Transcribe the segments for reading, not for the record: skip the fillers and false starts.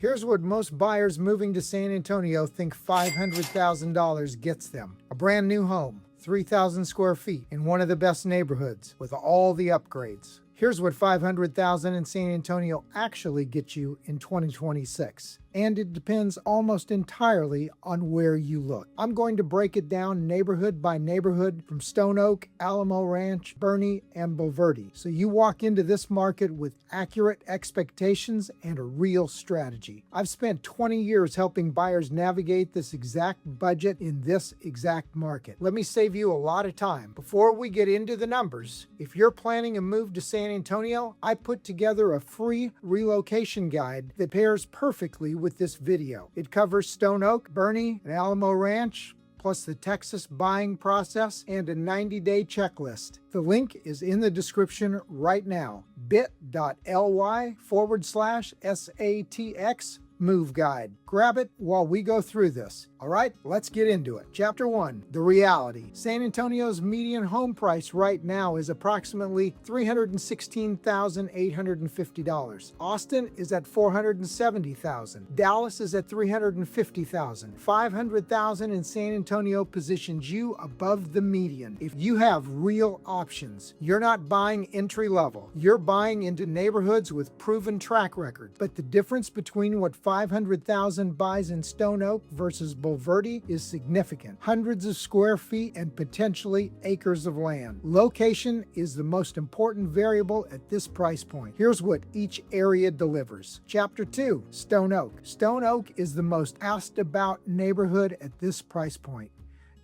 Here's what most buyers moving to San Antonio think $500,000 gets them. A brand new home, 3,000 square feet, in one of the best neighborhoods, with all the upgrades. Here's what $500,000 in San Antonio actually gets you in 2026. And it depends almost entirely on where you look. I'm going to break it down neighborhood by neighborhood from Stone Oak, Alamo Ranch, Boerne, and Bulverde, so you walk into this market with accurate expectations and a real strategy. I've spent 20 years helping buyers navigate this exact budget in this exact market. Let me save you a lot of time. Before we get into the numbers, if you're planning a move to San Antonio, I put together a free relocation guide that pairs perfectly with this video. It covers Stone Oak, Boerne, and Alamo Ranch, plus the Texas buying process and a 90-day checklist. The link is in the description right now, bit.ly/SATX Move Guide. Grab it while we go through this. All right, let's get into it. Chapter 1, the reality. San Antonio's median home price right now is approximately $316,850. Austin is at $470,000. Dallas is at $350,000. $500,000 in San Antonio positions you above the median. If you have real options, you're not buying entry level. You're buying into neighborhoods with proven track records. But the difference between what $500,000 buys in Stone Oak versus Bulverde is significant. Hundreds of square feet and potentially acres of land. Location is the most important variable at this price point. Here's what each area delivers. Chapter 2, Stone Oak. Stone Oak is the most asked about neighborhood at this price point.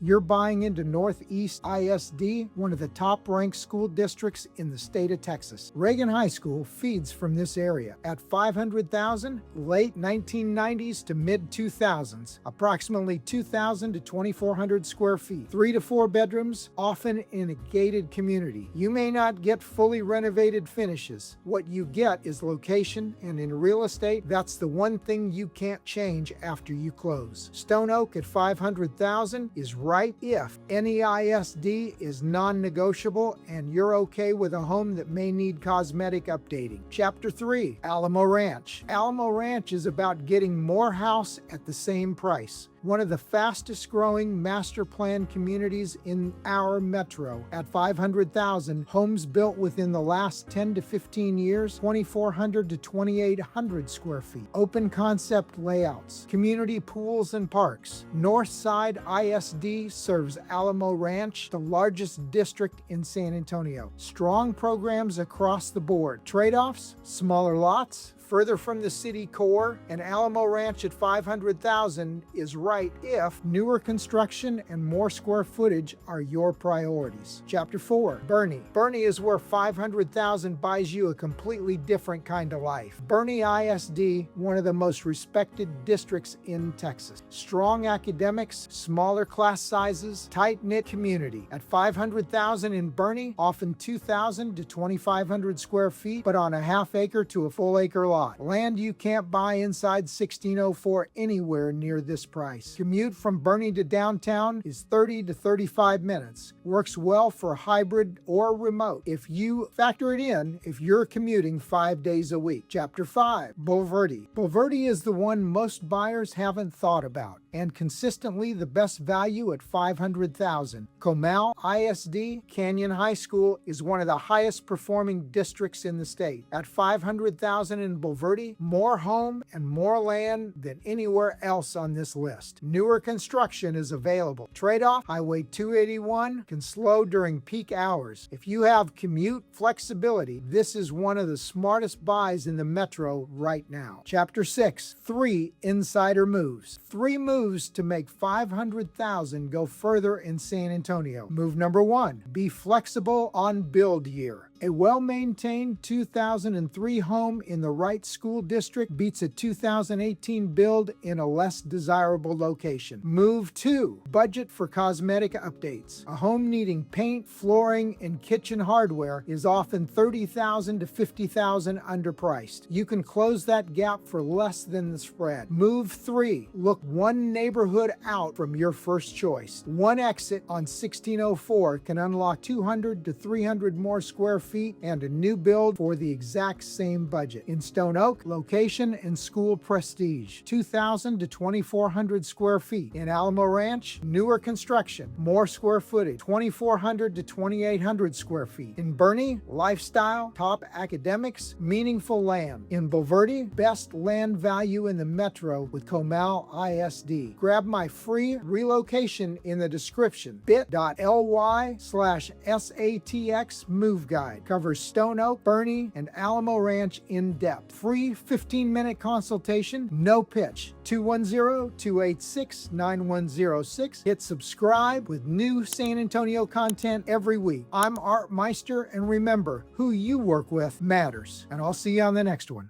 You're buying into Northeast ISD, one of the top-ranked school districts in the state of Texas. Reagan High School feeds from this area. At $500,000, late 1990s to mid-2000s, approximately 2,000 to 2,400 square feet, 3 to 4 bedrooms, often in a gated community. You may not get fully renovated finishes. What you get is location, and in real estate, that's the one thing you can't change after you close. Stone Oak at $500,000 is right if NEISD is non-negotiable and you're okay with a home that may need cosmetic updating. Chapter 3, Alamo Ranch. Alamo Ranch is about getting more house at the same price. One of the fastest growing master plan communities in our metro. At $500,000, homes built within the last 10 to 15 years, 2,400 to 2,800 square feet. Open concept layouts, community pools and parks. Northside ISD serves Alamo Ranch, the largest district in San Antonio. Strong programs across the board. Trade-offs, smaller lots, further from the city core, and Alamo Ranch at $500,000 is right if newer construction and more square footage are your priorities. Chapter 4, Boerne. Boerne is where $500,000 buys you a completely different kind of life. Boerne ISD, one of the most respected districts in Texas. Strong academics, smaller class sizes, tight-knit community. At $500,000 in Boerne, often 2,000 to 2,500 square feet, but on a half acre to a full acre lot. Land you can't buy inside 1604 anywhere near this price. Commute from Boerne to downtown is 30 to 35 minutes. Works well for hybrid or remote. If you factor it in, if you're commuting 5 days a week. Chapter 5, Bulverde. Bulverde is the one most buyers haven't thought about, and consistently the best value at $500,000. Comal ISD, Canyon High School, is one of the highest performing districts in the state. At $500,000 in Bulverde, more home and more land than anywhere else on this list. Newer construction is available. Trade-off, Highway 281 can slow during peak hours. If you have commute flexibility, this is one of the smartest buys in the metro right now. Chapter 6, 3 insider moves. 3 moves to make $500,000 go further in San Antonio. Move number 1, be flexible on build year. A well-maintained 2003 home in the right school district beats a 2018 build in a less desirable location. Move 2, budget for cosmetic updates. A home needing paint, flooring, and kitchen hardware is often $30,000 to $50,000 underpriced. You can close that gap for less than the spread. Move 3, look one neighborhood out from your first choice. One exit on 1604 can unlock 200 to 300 more square feet and a new build for the exact same budget. In Stone Oak, location and school prestige, 2,000 to 2,400 square feet. In Alamo Ranch, newer construction, more square footage, 2,400 to 2,800 square feet. In Boerne, lifestyle, top academics, meaningful land. In Bulverde, best land value in the metro with Coldwell ISD. Grab my free relocation in the description. bit.ly/SATX move guide. Covers Stone Oak, Boerne, and Alamo Ranch in depth. Free 15-minute consultation, no pitch. 210-286-9106. Hit subscribe with new San Antonio content every week. I'm Meister, and remember, who you work with matters. And I'll see you on the next one.